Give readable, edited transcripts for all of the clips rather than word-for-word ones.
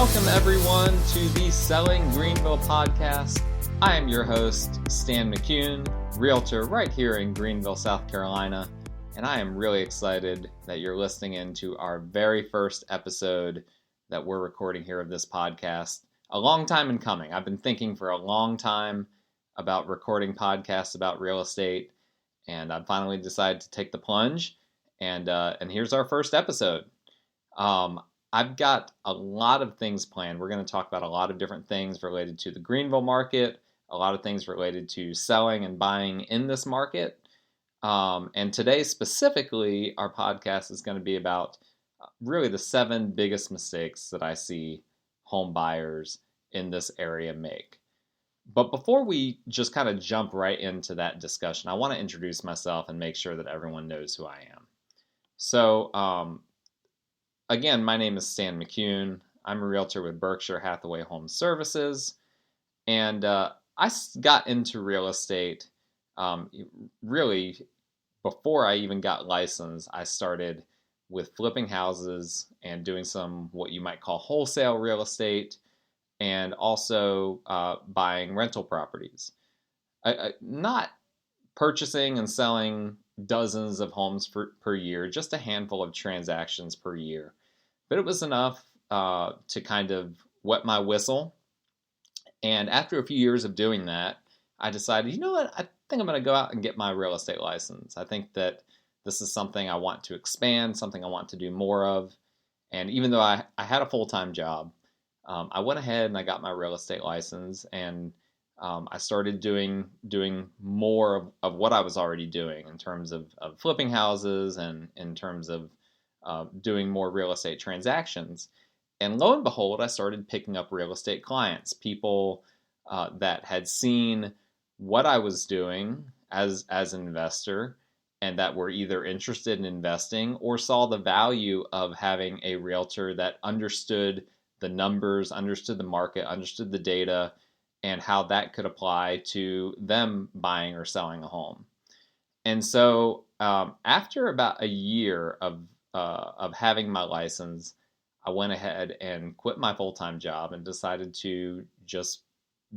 Welcome everyone to the Selling Greenville podcast. I am your host, Stan McCune, realtor right here in Greenville, South Carolina, and I am really excited that you're listening in to our very first episode that we're recording here of this podcast. A long time in coming. I've been thinking for a long time about recording podcasts about real estate, and I finally decided to take the plunge, and here's our first episode. I've got a lot of things planned. We're going to talk about a lot of different things related to the Greenville market, a lot of things related to selling and buying in this market. And today specifically, our podcast is going to be about really the 7 biggest mistakes that I see home buyers in this area make. But before we just kind of jump right into that discussion, I want to introduce myself and make sure that everyone knows who I am. So, again, my name is Stan McCune. I'm a realtor with Berkshire Hathaway Home Services, and I got into real estate really before I even got licensed. I started with flipping houses and doing some what you might call wholesale real estate, and also buying rental properties. Not purchasing and selling dozens of homes per year, just a handful of transactions per year. But it was enough to kind of wet my whistle. And after a few years of doing that, I decided, you know what, I think I'm going to go out and get my real estate license. I think that this is something I want to expand, something I want to do more of. And even though I had a full-time job, I went ahead and I got my real estate license, and I started doing more of what I was already doing in terms of flipping houses and in terms of doing more real estate transactions. And lo and behold, I started picking up real estate clients, people that had seen what I was doing as an investor and that were either interested in investing or saw the value of having a realtor that understood the numbers, understood the market, understood the data, and how that could apply to them buying or selling a home. And so after about a year of having my license, I went ahead and quit my full-time job and decided to just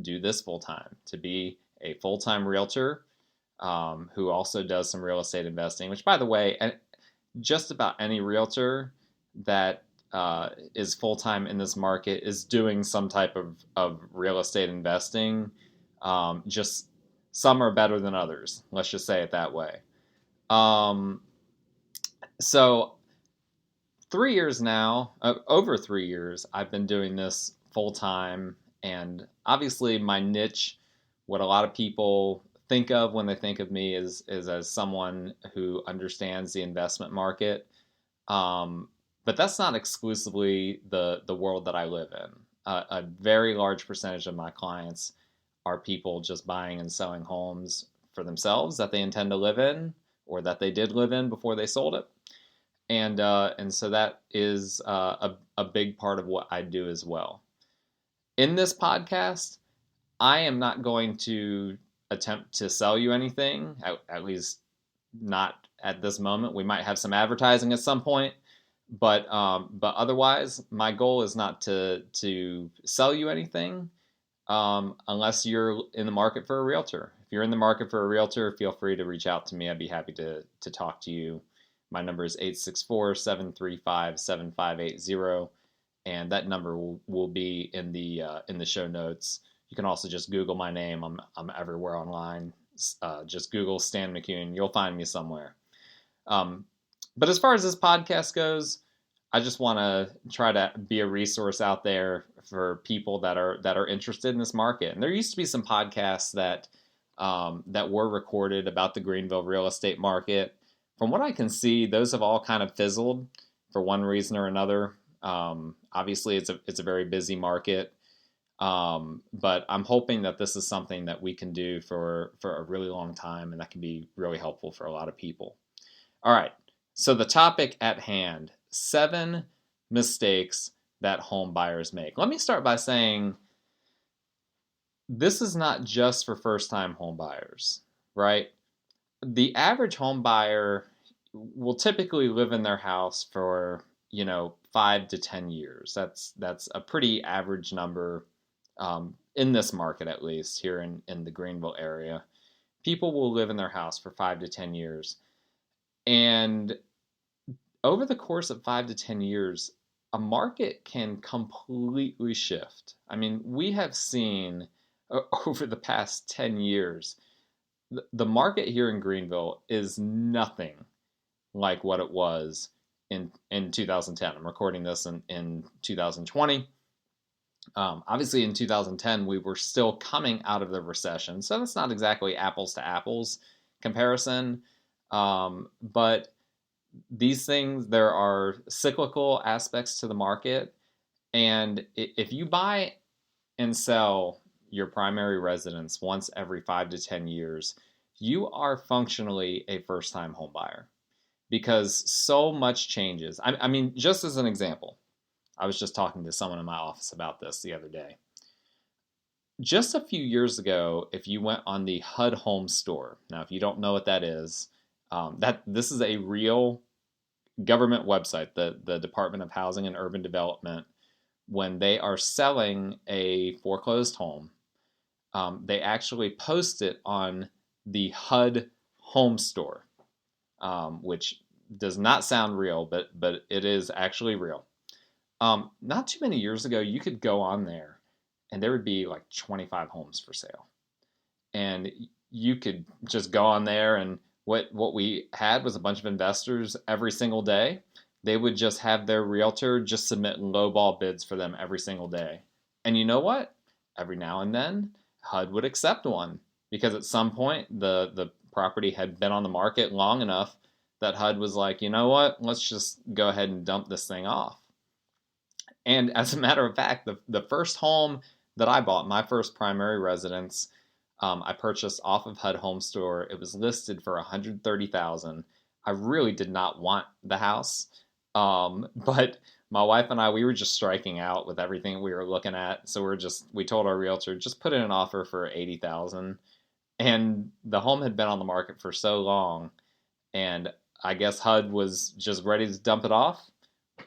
do this full-time, to be a full-time realtor who also does some real estate investing, which, by the way, just about any realtor that is full-time in this market is doing some type of real estate investing. Just some are better than others. Let's just say it that way. So 3 years now, over 3 years, I've been doing this full-time, and obviously my niche, what a lot of people think of when they think of me is as someone who understands the investment market. But that's not exclusively the world that I live in. A very large percentage of my clients are people just buying and selling homes for themselves that they intend to live in or that they did live in before they sold it. And so that is a big part of what I do as well. In this podcast, I am not going to attempt to sell you anything, at least not at this moment. We might have some advertising at some point. But otherwise, my goal is not to sell you anything unless you're in the market for a realtor. If you're in the market for a realtor, feel free to reach out to me. I'd be happy to talk to you. My number is 864-735-7580, and that number will be in the show notes. You can also just Google my name. I'm everywhere online. Just Google Stan McCune. You'll find me somewhere. But as far as this podcast goes, I just want to try to be a resource out there for people that are interested in this market. And there used to be some podcasts that were recorded about the Greenville real estate market. From what I can see, those have all kind of fizzled for one reason or another. Obviously, it's a very busy market, but I'm hoping that this is something that we can do for a really long time, and that can be really helpful for a lot of people. All right. So the topic at hand, 7 mistakes that home buyers make. Let me start by saying this is not just for first-time home buyers, right? The average home buyer will typically live in their house for, 5 to 10 years. That's a pretty average number in this market, at least here in the Greenville area. People will live in their house for 5 to 10 years. And over the course of 5 to 10 years, a market can completely shift. I mean, we have seen over the past 10 years, the market here in Greenville is nothing like what it was in 2010. I'm recording this in 2020. Obviously, in 2010, we were still coming out of the recession, so that's not exactly apples to apples comparison. But these things, there are cyclical aspects to the market, and if you buy and sell your primary residence once every 5 to 10 years, you are functionally a first-time home buyer because so much changes. I mean, just as an example, I was just talking to someone in my office about this the other day. Just a few years ago, if you went on the HUD Home Store, now if you don't know what that is, this is a real government website, the Department of Housing and Urban Development. When they are selling a foreclosed home, they actually post it on the HUD Home Store, which does not sound real, but it is actually real. Not too many years ago, you could go on there and there would be like 25 homes for sale. And you could just go on there, and what we had was a bunch of investors every single day. They would just have their realtor just submit lowball bids for them every single day. And you know what? Every now and then, HUD would accept one because at some point the property had been on the market long enough that HUD was like, you know what? Let's just go ahead and dump this thing off. And as a matter of fact, the first home that I bought, my first primary residence, I purchased off of HUD Home Store. It was listed for $130,000. I really did not want the house, but my wife and I, we were just striking out with everything we were looking at. So we told our realtor, just put in an offer for $80,000. And the home had been on the market for so long, and I guess HUD was just ready to dump it off.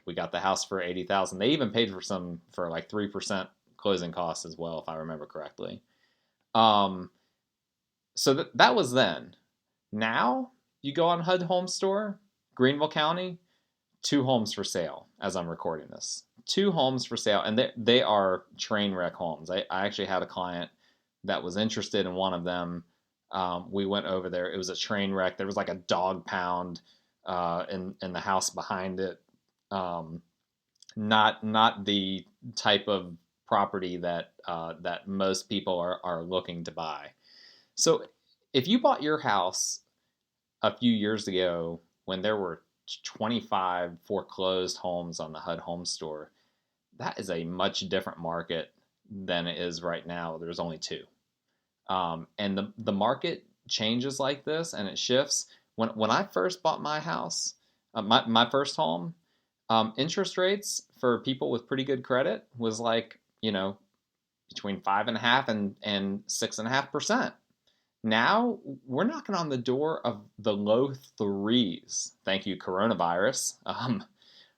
We got the house for $80,000. They even paid for like 3% closing costs as well, if I remember correctly. So that was then. Now you go on HUD Home Store, Greenville County, 2 homes for sale as I'm recording this. 2 homes for sale, and they are train wreck homes. I actually had a client that was interested in one of them. We went over there. It was a train wreck. There was like a dog pound in the house behind it. Not the type of property that most people are looking to buy. So if you bought your house a few years ago when there were 25 foreclosed homes on the HUD Home Store, that is a much different market than it is right now. There's only 2. And the market changes like this and it shifts. When I first bought my house, my first home, interest rates for people with pretty good credit was like, between 5.5% and 6.5%. Now we're knocking on the door of the low 3s. Thank you, coronavirus.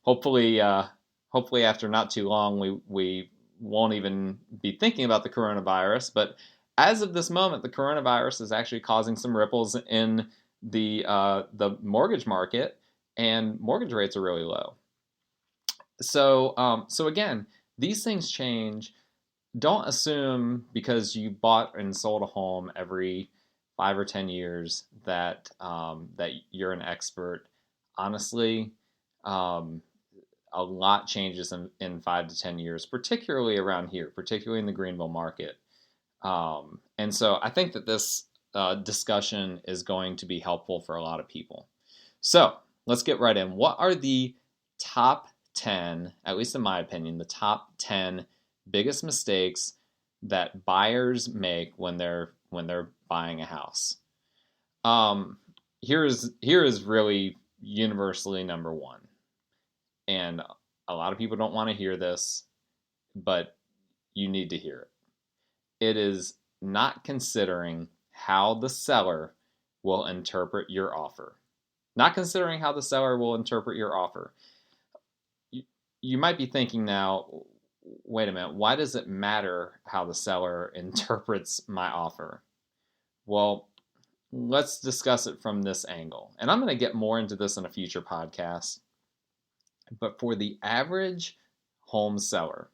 Hopefully after not too long, we won't even be thinking about the coronavirus. But as of this moment, the coronavirus is actually causing some ripples in the mortgage market, and mortgage rates are really low. So again, these things change. Don't assume because you bought and sold a home every 5 or 10 years that you're an expert. Honestly, a lot changes in 5 to 10 years, particularly around here, particularly in the Greenville market. And so I think that this discussion is going to be helpful for a lot of people. So let's get right in. What are the top 10, at least in my opinion, the top 10 biggest mistakes that buyers make when they're buying a house? Here is really universally number 1. And a lot of people don't want to hear this, but you need to hear it. It is not considering how the seller will interpret your offer. Not considering how the seller will interpret your offer. you might be thinking now, wait a minute, why does it matter how the seller interprets my offer? Well, let's discuss it from this angle. And I'm going to get more into this in a future podcast. But for the average home seller,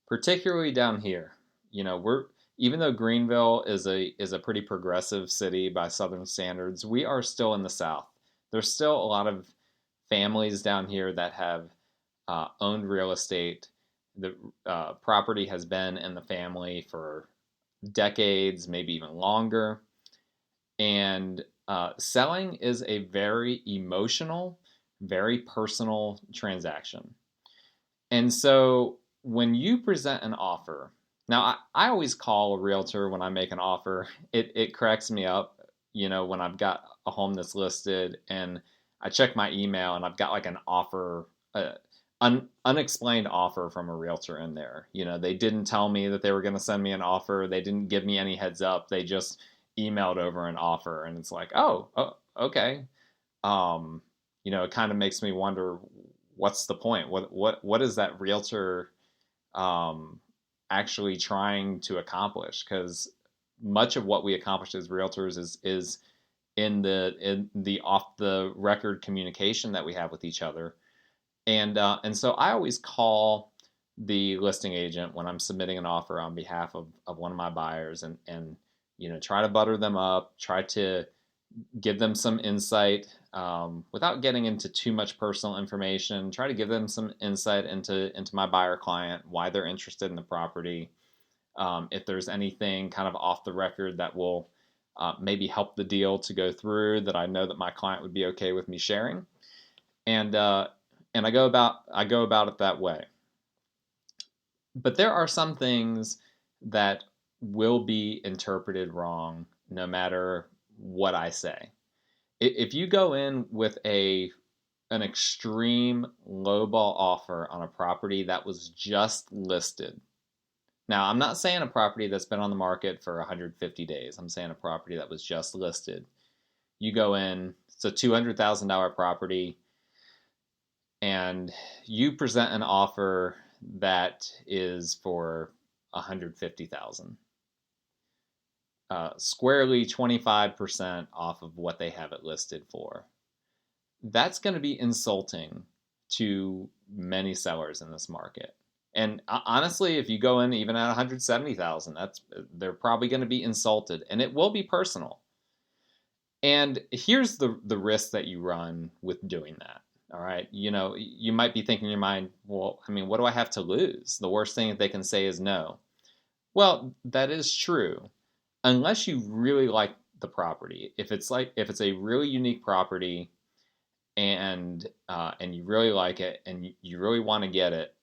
particularly down here, we're even though Greenville is a pretty progressive city by Southern standards, we are still in the South. There's still a lot of families down here that have owned real estate. The property has been in the family for decades, maybe even longer. And selling is a very emotional, very personal transaction. And so when you present an offer, now I always call a realtor when I make an offer. It cracks me up, when I've got a home that's listed and I check my email and I've got like an offer, unexplained offer from a realtor in there. They didn't tell me that they were going to send me an offer. They didn't give me any heads up. They just emailed over an offer, and it's like, oh, okay. It kind of makes me wonder, what's the point? What is that realtor actually trying to accomplish? Because much of what we accomplish as realtors is in the off the record communication that we have with each other. And so I always call the listing agent when I'm submitting an offer on behalf of one of my buyers, and try to butter them up, try to give them some insight without getting into too much personal information. Try to give them some insight into my buyer client, why they're interested in the property. If there's anything kind of off the record that will maybe help the deal to go through, that I know that my client would be okay with me sharing. And I go about it that way. But there are some things that will be interpreted wrong no matter what I say. If you go in with an extreme lowball offer on a property that was just listed. Now, I'm not saying a property that's been on the market for 150 days. I'm saying a property that was just listed. You go in, it's a $200,000 property, and you present an offer that is for $150,000. Squarely 25% off of what they have it listed for. That's going to be insulting to many sellers in this market. And honestly, if you go in even at $170,000, they're probably going to be insulted, and it will be personal. And here's the risk that you run with doing that. All right, you might be thinking in your mind, well, I mean, what do I have to lose? The worst thing that they can say is no. Well, that is true, unless you really like the property. If it's a really unique property, and you really like it, and you really want to get it,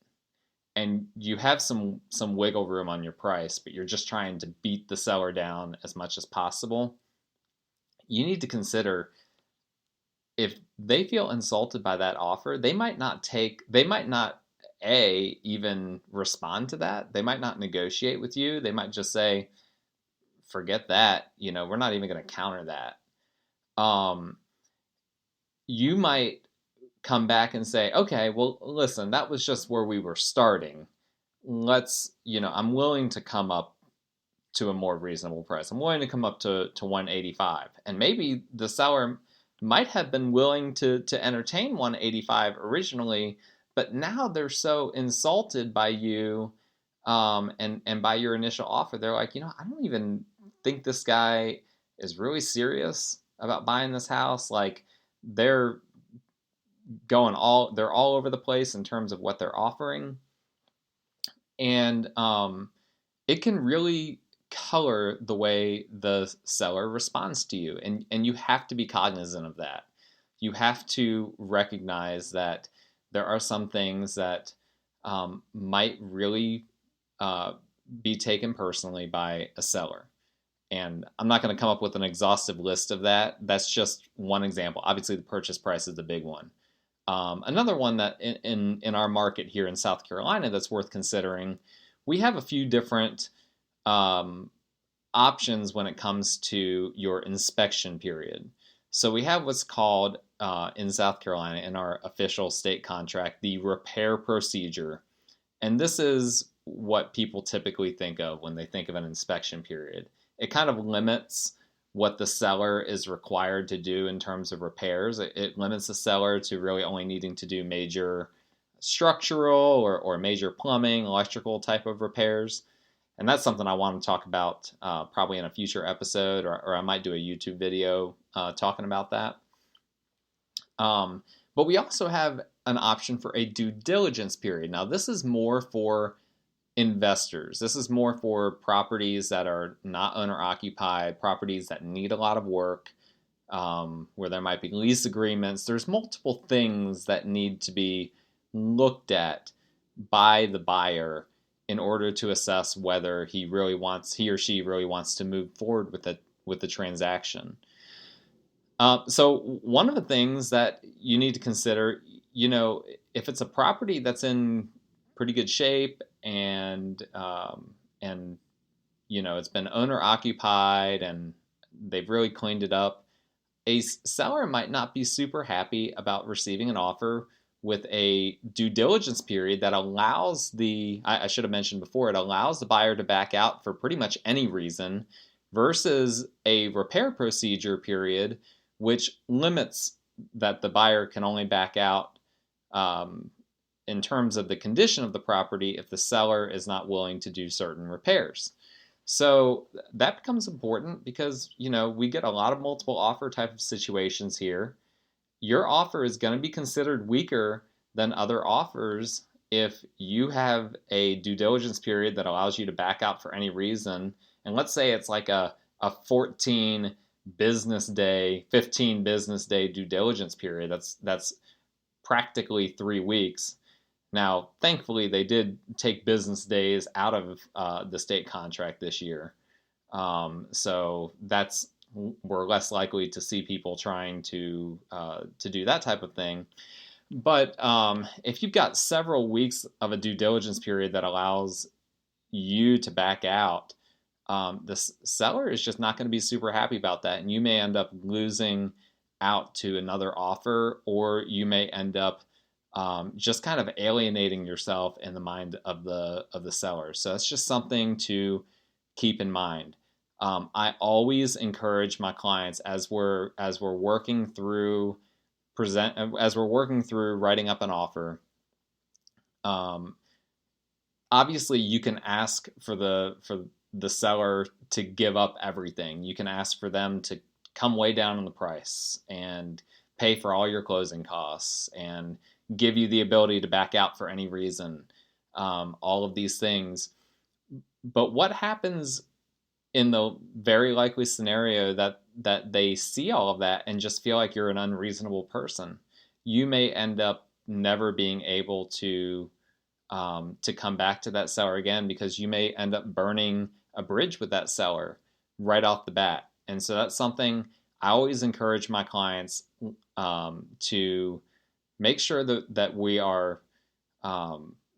and you have some wiggle room on your price, but you're just trying to beat the seller down as much as possible, you need to consider, if they feel insulted by that offer, they might not even respond to that. They might not negotiate with you. They might just say, forget that. We're not even going to counter that. You might come back and say, okay, well, listen, that was just where we were starting. I'm willing to come up to a more reasonable price. I'm willing to come up to 185. And maybe the seller might have been willing to entertain 185 originally, but now they're so insulted by you and by your initial offer. They're like, I don't even think this guy is really serious about buying this house. Like, they're all over the place in terms of what they're offering. And it can really color the way the seller responds to you. And you have to be cognizant of that. You have to recognize that there are some things that might really be taken personally by a seller. And I'm not going to come up with an exhaustive list of that. That's just one example. Obviously, the purchase price is the big one. Another one that in our market here in South Carolina that's worth considering, we have a few different options when it comes to your inspection period. So we have what's called in South Carolina in our official state contract the repair procedure. And this is what people typically think of when they think of an inspection period. It kind of limits what the seller is required to do in terms of repairs. It limits the seller to really only needing to do major structural or major plumbing, electrical type of repairs. And that's something I want to talk about probably in a future episode, or I might do a YouTube video talking about that. But we also have an option for a due diligence period. Now, this is more for investors. This is more for properties that are not owner-occupied, properties that need a lot of work, where there might be lease agreements. There's multiple things that need to be looked at by the buyer in order to assess whether he or she really wants to move forward with the transaction. So one of the things that you need to consider, if it's a property that's in pretty good shape and it's been owner occupied and they've really cleaned it up, a seller might not be super happy about receiving an offer with a due diligence period that allows I should have mentioned before, it allows the buyer to back out for pretty much any reason versus a repair procedure period, which limits that the buyer can only back out in terms of the condition of the property if the seller is not willing to do certain repairs. So that becomes important because, we get a lot of multiple offer type of situations here. Your offer is going to be considered weaker than other offers if you have a due diligence period that allows you to back out for any reason. And let's say it's like a 15 business day due diligence period. That's practically 3 weeks. Now, thankfully, they did take business days out of the state contract this year. So we're less likely to see people trying to do that type of thing. But if you've got several weeks of a due diligence period that allows you to back out, the seller is just not going to be super happy about that, and you may end up losing out to another offer, or you may end up just kind of alienating yourself in the mind of the seller. So it's just something to keep in mind. I always encourage my clients as we're working through writing up an offer. Obviously, you can ask for the seller to give up everything. You can ask for them to come way down on the price and pay for all your closing costs and give you the ability to back out for any reason. All of these things. But what happens in the very likely scenario that they see all of that and just feel like you're an unreasonable person? You may end up never being able to come back to that seller again, because you may end up burning a bridge with that seller right off the bat. And so that's something I always encourage my clients to make sure that we are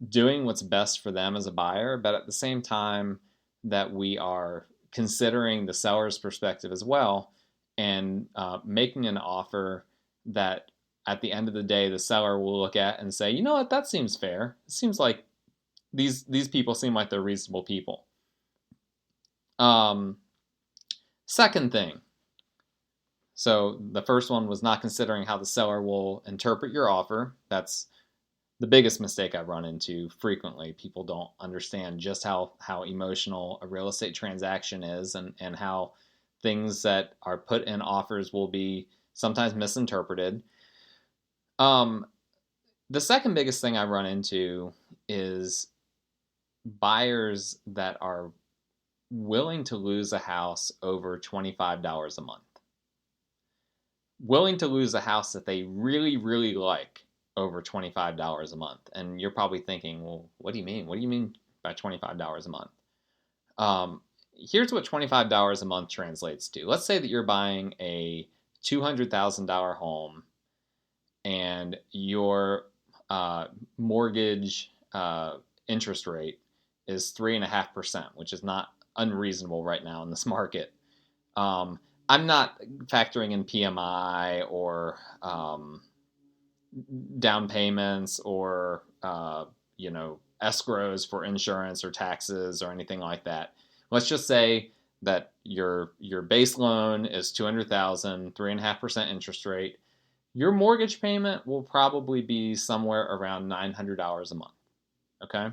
doing what's best for them as a buyer, but at the same time that we are considering the seller's perspective as well, and making an offer that at the end of the day the seller will look at and say, you know what, that seems fair. It seems like these people seem like they're reasonable people. Second thing. So the first one was not considering how the seller will interpret your offer. That's the biggest mistake I run into frequently. People don't understand just how emotional a real estate transaction is, and how things that are put in offers will be sometimes misinterpreted. The second biggest thing I run into is buyers that are willing to lose a house over $25 a month. Willing to lose a house that they really, really like over $25 a month. And you're probably thinking, well, what do you mean? What do you mean by $25 a month? Here's what $25 a month translates to. Let's say that you're buying a $200,000 home and your mortgage interest rate is 3.5%, which is not unreasonable right now in this market. I'm not factoring in PMI or down payments or escrows for insurance or taxes or anything like that. Let's just say that your base loan is $200,000, 3.5% interest rate. Your mortgage payment will probably be somewhere around $900 a month. Okay,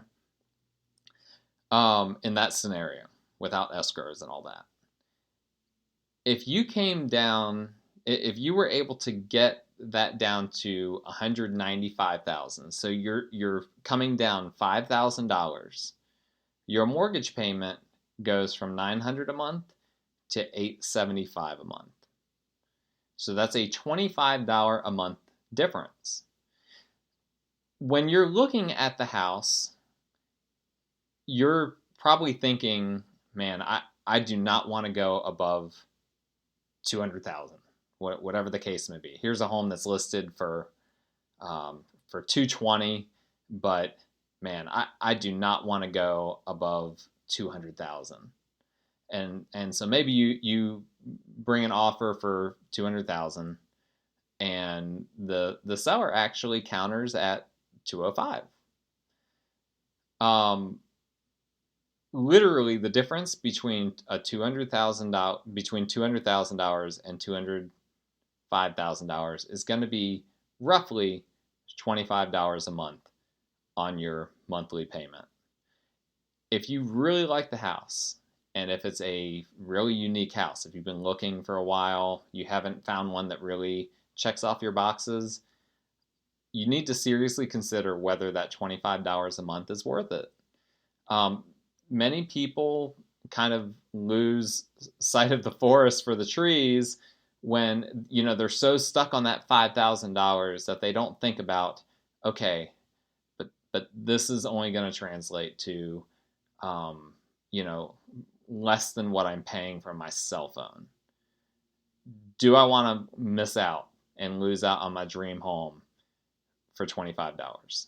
in that scenario, without escrows and all that. If you were able to get that down to $195,000, so you're coming down $5,000, your mortgage payment goes from $900 a month to $875 a month. So that's a $25 a month difference. When you're looking at the house, you're probably thinking, man, I do not want to go above $200,000, whatever the case may be. Here's a home that's listed for $220,000, but man, I do not want to go above $200,000. And so maybe you bring an offer for $200,000, and the seller actually counters at $205,000. Literally, the difference between $200,000 and $205,000 is going to be roughly $25 a month on your monthly payment. If you really like the house, and if it's a really unique house, if you've been looking for a while, you haven't found one that really checks off your boxes, you need to seriously consider whether that $25 a month is worth it. Many people kind of lose sight of the forest for the trees when, they're so stuck on that $5,000 that they don't think about, okay, but this is only going to translate to, less than what I'm paying for my cell phone. Do I want to miss out and lose out on my dream home for $25?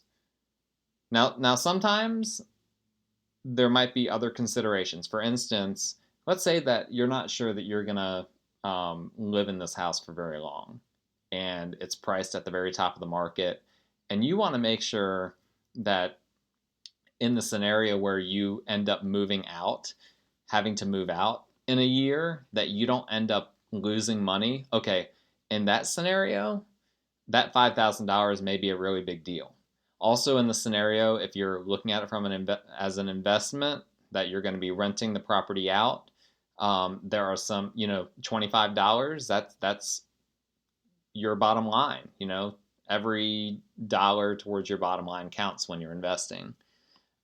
Now sometimes there might be other considerations. For instance, let's say that you're not sure that you're going to live in this house for very long, and it's priced at the very top of the market, and you want to make sure that in the scenario where you end up having to move out in a year, that you don't end up losing money. Okay, in that scenario, that $5,000 may be a really big deal. Also, in the scenario, if you're looking at it from as an investment, that you're going to be renting the property out, there are some, $25. That's your bottom line. Every dollar towards your bottom line counts when you're investing.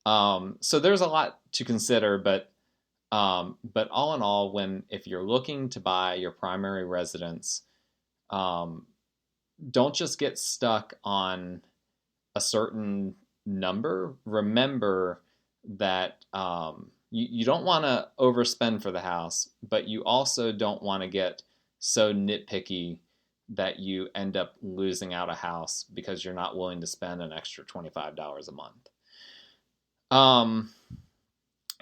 So there's a lot to consider, but all in all, if you're looking to buy your primary residence, don't just get stuck on a certain number. Remember that you don't want to overspend for the house, but you also don't want to get so nitpicky that you end up losing out a house because you're not willing to spend an extra $25 a month.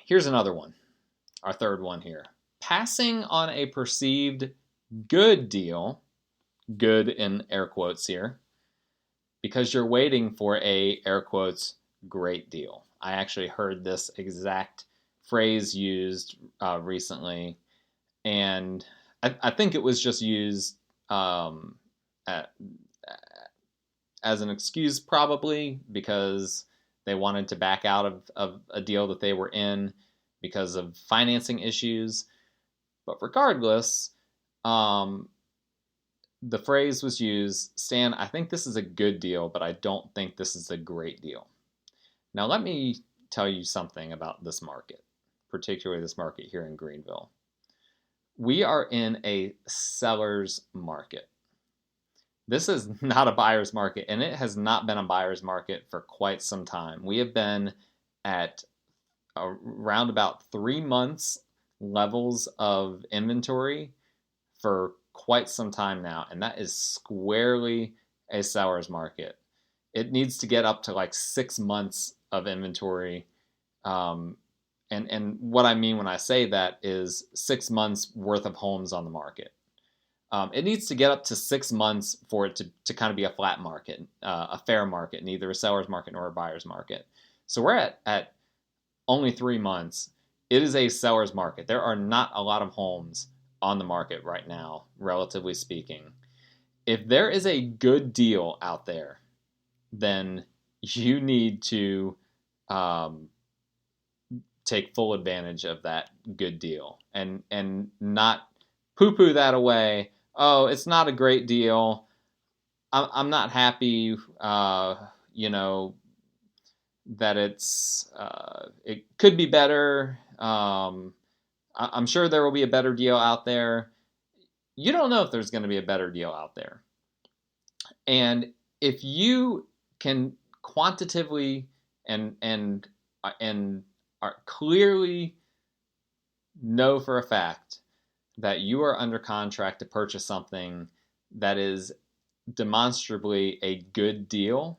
Here's another one, our third one here. Passing on a perceived good deal, good in air quotes here, because you're waiting for a, air quotes, great deal. I actually heard this exact phrase used recently, and I think it was just used as an excuse, probably because they wanted to back out of a deal that they were in because of financing issues. But regardless, the phrase was used, Stan, I think this is a good deal, but I don't think this is a great deal. Now, let me tell you something about this market, particularly this market here in Greenville. We are in a seller's market. This is not a buyer's market, and it has not been a buyer's market for quite some time. We have been at around about 3 months levels of inventory for quite some time now, and that is squarely a seller's market. It needs to get up to like 6 months of inventory, and And what I mean when I say that is 6 months worth of homes on the market. It needs to get up to 6 months for it to kind of be a flat market, a fair market, neither a seller's market nor a buyer's market. So we're at only 3 months. It is a seller's market. There are not a lot of homes on the market right now, relatively speaking. If there is a good deal out there, then you need to take full advantage of that good deal and not poo-poo that away. Oh, it's not a great deal. I'm not happy, that it could be better. I'm sure there will be a better deal out there. You don't know if there's going to be a better deal out there. And if you can quantitatively and are clearly know for a fact that you are under contract to purchase something that is demonstrably a good deal,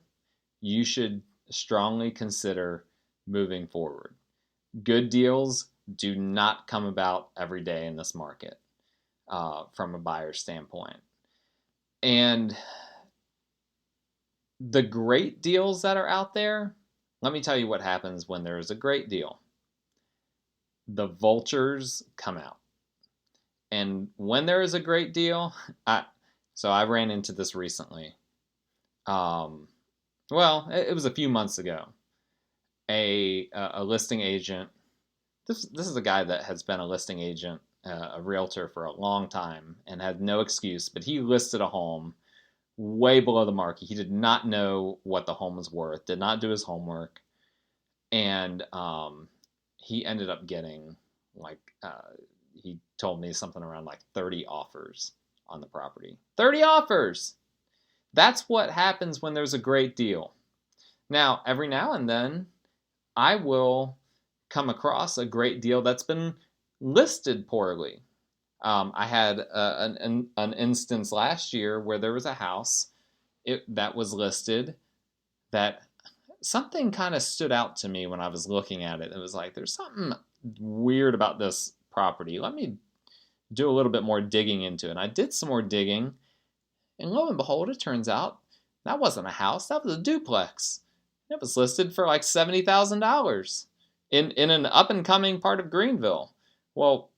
you should strongly consider moving forward. Good deals do not come about every day in this market from a buyer's standpoint. And the great deals that are out there, let me tell you what happens when there is a great deal. The vultures come out. And when there is a great deal, I ran into this recently. It was a few months ago. A listing agent. This is a guy that has been a listing agent, a realtor for a long time, and had no excuse. But he listed a home way below the market. He did not know what the home was worth. Did not do his homework, and he ended up getting he told me something around like 30 offers on the property. 30 offers! That's what happens when there's a great deal. Now, every now and then, I will come across a great deal that's been listed poorly. I had an instance last year where there was a house that was listed that something kind of stood out to me when I was looking at it. It was like, there's something weird about this property. Let me do a little bit more digging into it. And I did some more digging, and lo and behold, it turns out that wasn't a house. That was a duplex. It was listed for like $70,000 in an up-and-coming part of Greenville. Well,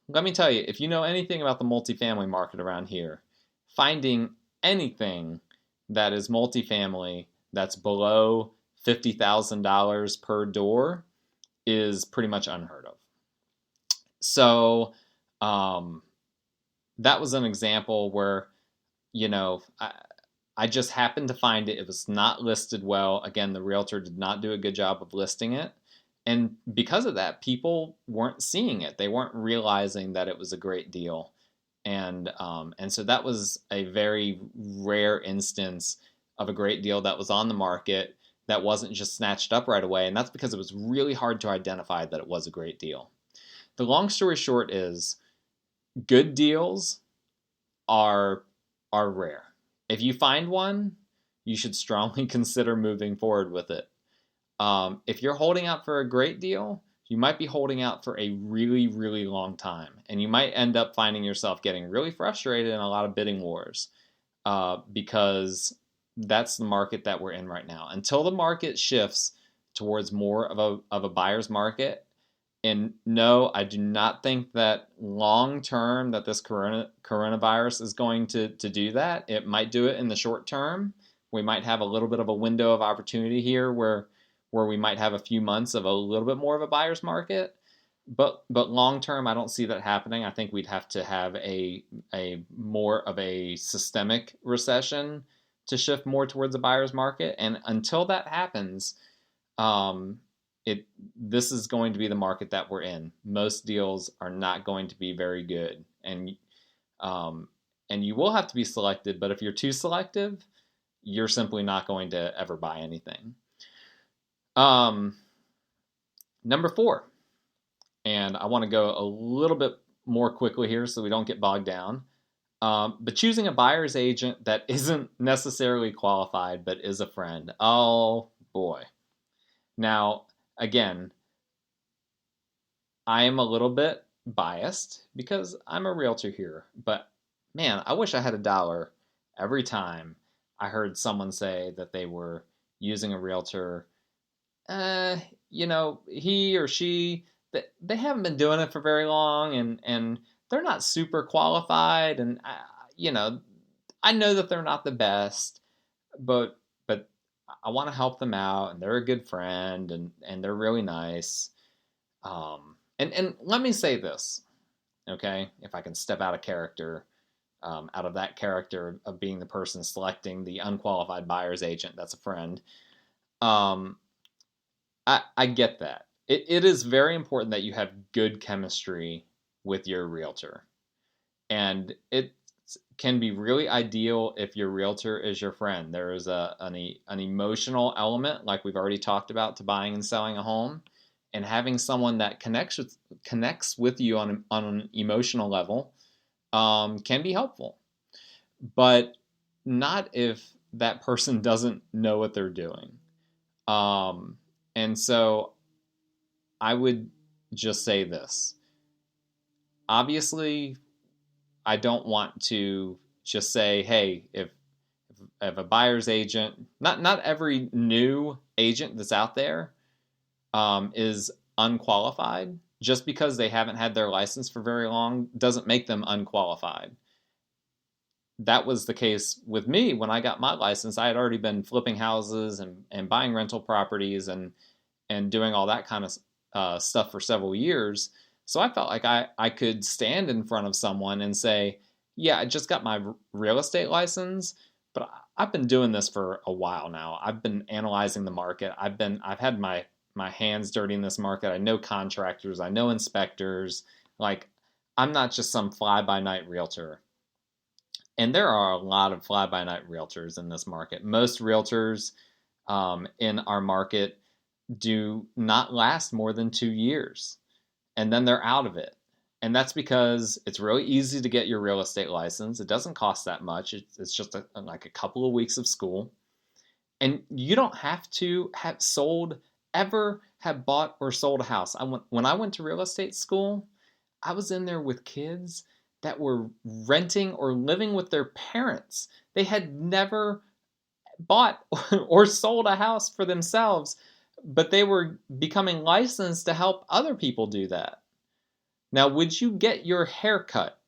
let me tell you, if you know anything about the multifamily market around here, finding anything that is multifamily that's below $50,000 per door is pretty much unheard of. So that was an example where, I just happened to find it. It was not listed well. Again, the realtor did not do a good job of listing it. And because of that, people weren't seeing it. They weren't realizing that it was a great deal. And so that was a very rare instance of a great deal that was on the market that wasn't just snatched up right away. And that's because it was really hard to identify that it was a great deal. The long story short is good deals are rare. If you find one, you should strongly consider moving forward with it. If you're holding out for a great deal, you might be holding out for a really, really long time. And you might end up finding yourself getting really frustrated in a lot of bidding wars because that's the market that we're in right now. Until the market shifts towards more of a buyer's market. And no, I do not think that long term that this coronavirus is going to do that. It might do it in the short term. We might have a little bit of a window of opportunity here where we might have a few months of a little bit more of a buyer's market. But long term, I don't see that happening. I think we'd have to have a more of a systemic recession to shift more towards a buyer's market. And until that happens, this is going to be the market that we're in. Most deals are not going to be very good, and you will have to be selected. But if you're too selective, you're simply not going to ever buy anything. Number 4, and I want to go a little bit more quickly here so we don't get bogged down. But choosing a buyer's agent that isn't necessarily qualified but is a friend. Oh boy. Now, again, I am a little bit biased because I'm a realtor here, but man, I wish I had $1 every time I heard someone say that they were using a realtor. uh, he or she, they haven't been doing it for very long, and they're not super qualified, and I know that they're not the best, but I want to help them out, and they're a good friend, and they're really nice. And let me say this, okay? If I can step out of character, out of that character of being the person selecting the unqualified buyer's agent that's a friend. I get that. It is very important that you have good chemistry with your realtor. And it can be really ideal if your realtor is your friend. There is an emotional element, like we've already talked about, to buying and selling a home. And having someone that connects with you on an emotional level can be helpful. But not if that person doesn't know what they're doing. And so I would just say this. Obviously, I don't want to just say, hey, if a buyer's agent, not every new agent that's out there is unqualified. Just because they haven't had their license for very long doesn't make them unqualified. That was the case with me when I got my license. I had already been flipping houses and buying rental properties and doing all that kind of stuff for several years. So I felt like I could stand in front of someone and say, yeah, I just got my real estate license, but I've been doing this for a while now. I've been analyzing the market. I've had my hands dirty in this market. I know contractors. I know inspectors. Like, I'm not just some fly-by-night realtor. And there are a lot of fly-by-night realtors in this market. Most realtors in our market do not last more than 2 years, and then they're out of it. And that's because it's really easy to get your real estate license. It doesn't cost that much. It's just like a couple of weeks of school. And you don't have to have bought or sold a house. When I went to real estate school, I was in there with kids that were renting or living with their parents. They had never bought or sold a house for themselves, but they were becoming licensed to help other people do that. Now, would you get your hair cut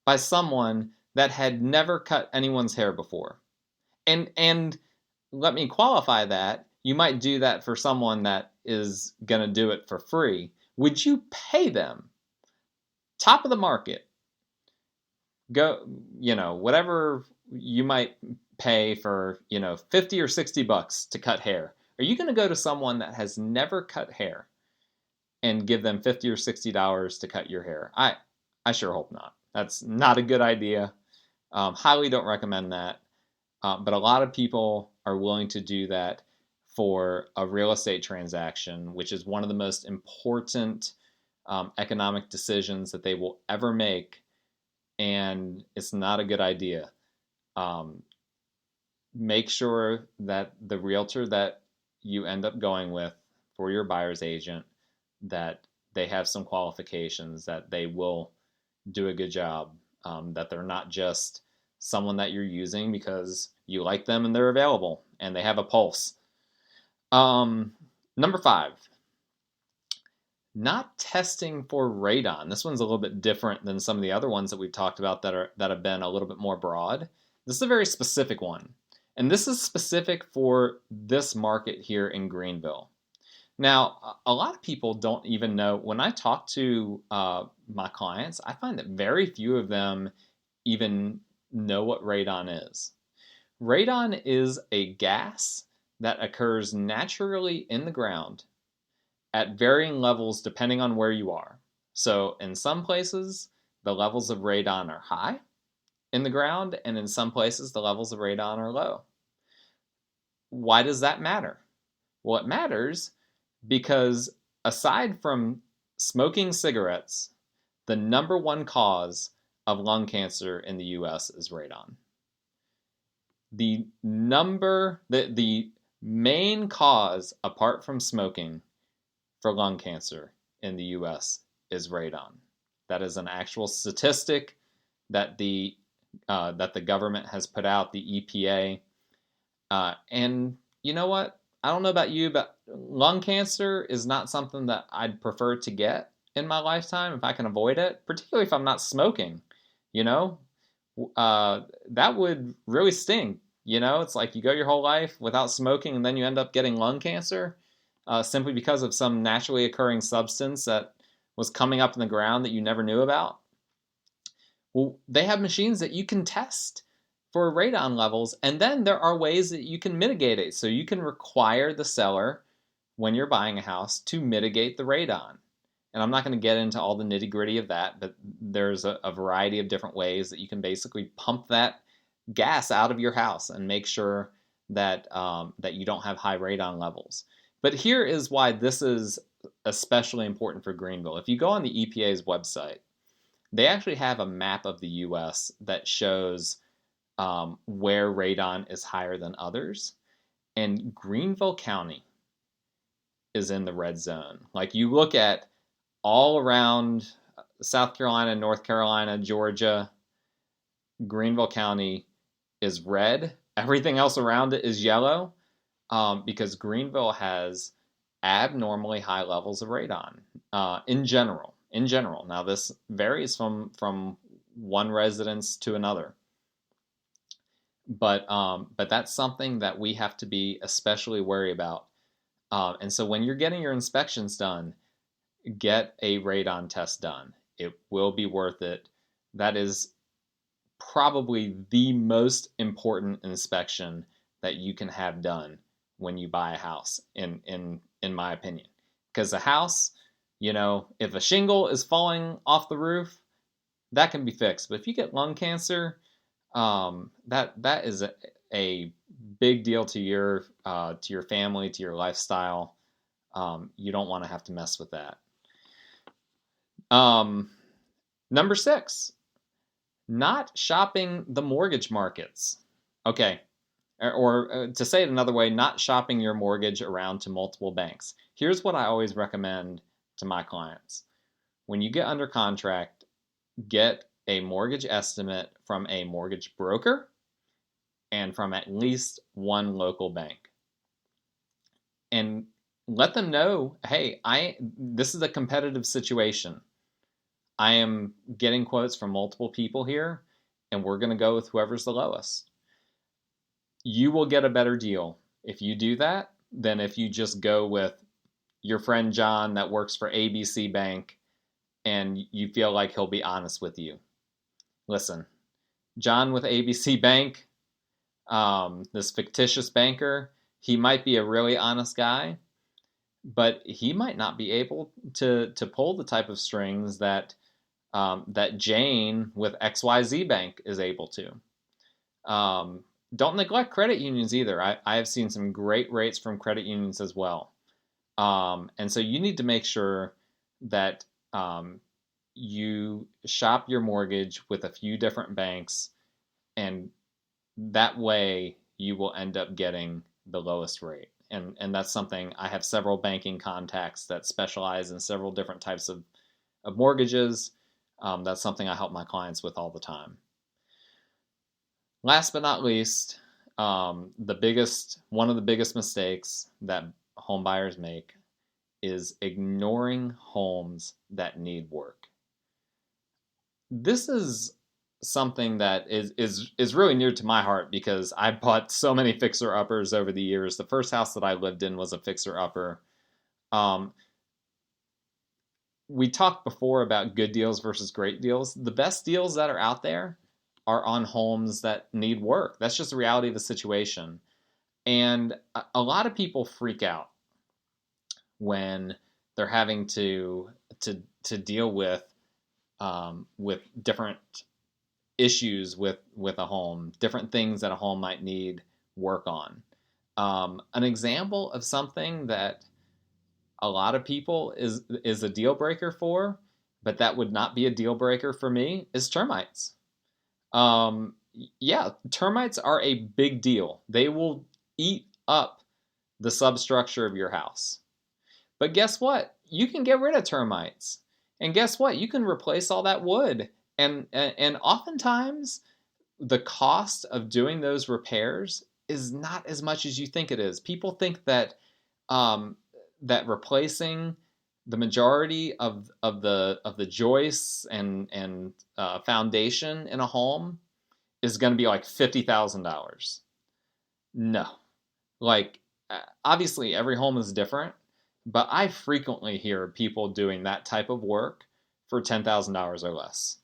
by someone that had never cut anyone's hair before? And let me qualify that. You might do that for someone that is going to do it for free. Would you pay them top of the market? Go, whatever you might pay for, 50 or $60 to cut hair. Are you going to go to someone that has never cut hair and give them $50 or $60 to cut your hair? I sure hope not. That's not a good idea. Highly don't recommend that. But a lot of people are willing to do that for a real estate transaction, which is one of the most important economic decisions that they will ever make. And it's not a good idea. Make sure that the realtor that you end up going with for your buyer's agent, that they have some qualifications, that they will do a good job, that they're not just someone that you're using because you like them and they're available and they have a pulse. Number 5, not testing for radon. This one's a little bit different than some of the other ones that we've talked about that have been a little bit more broad. This is a very specific one. And this is specific for this market here in Greenville. Now, a lot of people don't even know. When I talk to my clients, I find that very few of them even know what radon is. Radon is a gas that occurs naturally in the ground at varying levels depending on where you are. So in some places, the levels of radon are high in the ground, and in some places, the levels of radon are low. Why does that matter? Well, it matters because aside from smoking cigarettes, the number one cause of lung cancer in the US is radon. The main cause, apart from smoking, for lung cancer in the US is radon. That is an actual statistic that the government has put out, the EPA. And you know what? I don't know about you, but lung cancer is not something that I'd prefer to get in my lifetime if I can avoid it, particularly if I'm not smoking. You know, that would really sting. You know, it's like you go your whole life without smoking and then you end up getting lung cancer simply because of some naturally occurring substance that was coming up in the ground that you never knew about. Well, they have machines that you can test for radon levels, and then there are ways that you can mitigate it. So you can require the seller, when you're buying a house, to mitigate the radon. And I'm not going to get into all the nitty gritty of that, but there's a variety of different ways that you can basically pump that gas out of your house and make sure that that you don't have high radon levels. But here is why this is especially important for Greenville. If you go on the EPA's website, they actually have a map of the U.S. that shows where radon is higher than others. And Greenville County is in the red zone. Like, you look at all around South Carolina, North Carolina, Georgia, Greenville County is red. Everything else around it is yellow because Greenville has abnormally high levels of radon in general. Now, this varies from one residence to another. But that's something that we have to be especially wary about. And so when you're getting your inspections done, get a radon test done. It will be worth it. That is probably the most important inspection that you can have done when you buy a house, in my opinion. Because a house, you know, if a shingle is falling off the roof, that can be fixed. But if you get lung cancer, that is a big deal to your family, to your lifestyle. You don't want to have to mess with that. Number 6, not shopping the mortgage markets. Okay. Or to say it another way, not shopping your mortgage around to multiple banks. Here's what I always recommend to my clients. When you get under contract, get a mortgage estimate from a mortgage broker and from at least one local bank. And let them know, hey, this is a competitive situation. I am getting quotes from multiple people here, and we're going to go with whoever's the lowest. You will get a better deal if you do that than if you just go with your friend John that works for ABC Bank and you feel like he'll be honest with you. Listen, John with ABC Bank, this fictitious banker, he might be a really honest guy, but he might not be able to pull the type of strings that that Jane with XYZ Bank is able to. Don't neglect credit unions either. I have seen some great rates from credit unions as well. And so you need to make sure that you shop your mortgage with a few different banks, and that way you will end up getting the lowest rate. And that's something, I have several banking contacts that specialize in several different types of mortgages. That's something I help my clients with all the time. Last but not least, one of the biggest mistakes that home buyers make is ignoring homes that need work. This is something that is really near to my heart because I bought so many fixer-uppers over the years. The first house that I lived in was a fixer-upper. We talked before about good deals versus great deals. The best deals that are out there are on homes that need work. That's just the reality of the situation. And a lot of people freak out when they're having to deal with different issues with a home, different things that a home might need work on. An example of something that a lot of people is a deal breaker for, but that would not be a deal breaker for me, is termites. Yeah, termites are a big deal. They will eat up the substructure of your house. But guess what? You can get rid of termites. And guess what? You can replace all that wood. And oftentimes the cost of doing those repairs is not as much as you think it is. People think that that replacing the majority of the joists and foundation in a home is going to be like $50,000. No, like obviously every home is different, but I frequently hear people doing that type of work for $10,000 or less.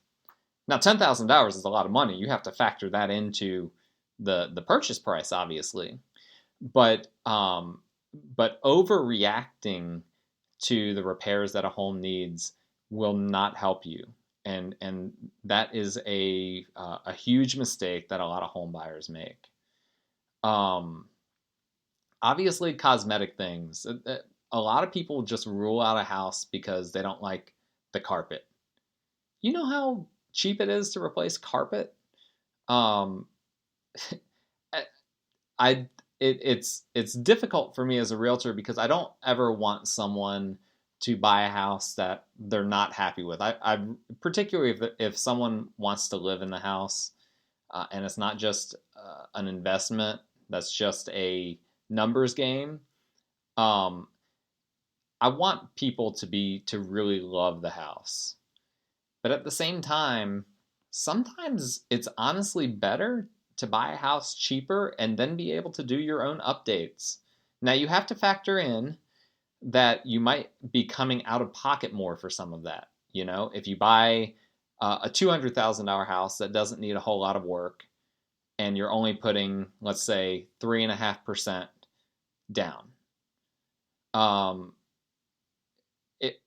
Now, $10,000 is a lot of money. You have to factor that into the purchase price, obviously. But overreacting to the repairs that a home needs will not help you, and that is a huge mistake that a lot of home buyers make. Obviously, cosmetic things. A lot of people just rule out a house because they don't like the carpet. You know how cheap it is to replace carpet? It's difficult for me as a realtor because I don't ever want someone to buy a house that they're not happy with. I particularly if someone wants to live in the house and it's not just an investment, that's just a numbers game. I want people to really love the house. But at the same time, sometimes it's honestly better to buy a house cheaper and then be able to do your own updates. Now, you have to factor in that you might be coming out of pocket more for some of that. You know, if you buy a $200,000 house that doesn't need a whole lot of work and you're only putting, let's say, 3.5% down,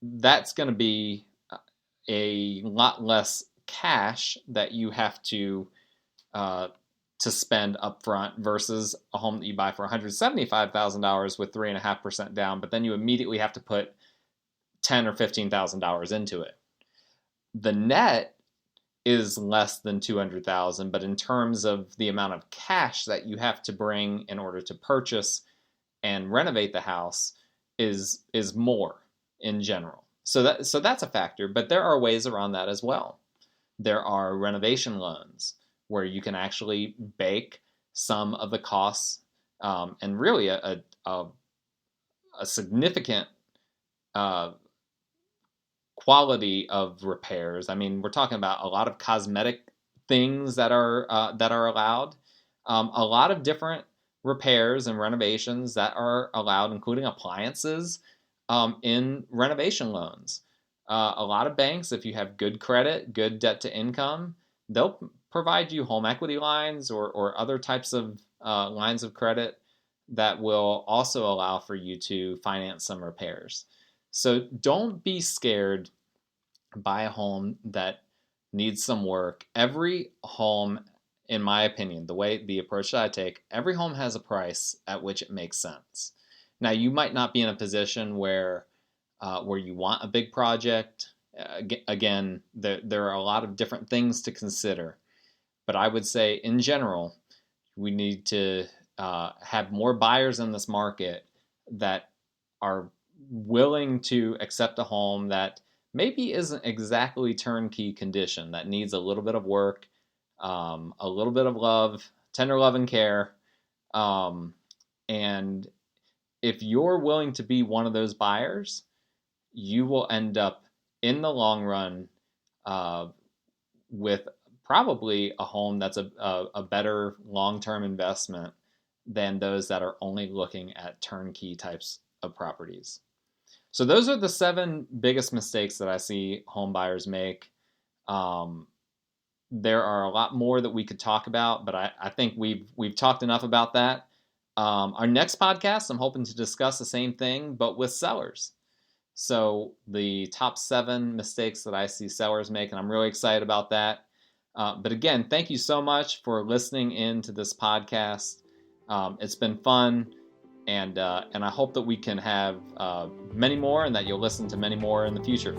that's going to be a lot less cash that you have to spend up front versus a home that you buy for $175,000 with 3.5% down, but then you immediately have to put $10,000 or $15,000 into it. The net is less than $200,000, but in terms of the amount of cash that you have to bring in order to purchase and renovate the house is more in general. So that's a factor, but there are ways around that as well. There are renovation loans where you can actually bake some of the costs and really a significant quality of repairs. I mean, we're talking about a lot of cosmetic things that are allowed, a lot of different repairs and renovations that are allowed, including appliances. In renovation loans. A lot of banks, if you have good credit, good debt to income, they'll provide you home equity lines or other types of lines of credit that will also allow for you to finance some repairs. So don't be scared. Buy a home that needs some work. Every home, in my opinion, the approach that I take, every home has a price at which it makes sense. Now, you might not be in a position where you want a big project. Again, there are a lot of different things to consider. But I would say, in general, we need to have more buyers in this market that are willing to accept a home that maybe isn't exactly turnkey condition, that needs a little bit of work, a little bit of love, tender love and care, and if you're willing to be one of those buyers, you will end up in the long run with probably a home that's a better long-term investment than those that are only looking at turnkey types of properties. So those are the 7 biggest mistakes that I see home buyers make. There are a lot more that we could talk about, but I think we've talked enough about that. Our next podcast, I'm hoping to discuss the same thing, but with sellers. So the top 7 mistakes that I see sellers make, and I'm really excited about that. But again, thank you so much for listening in to this podcast. It's been fun, and I hope that we can have many more and that you'll listen to many more in the future.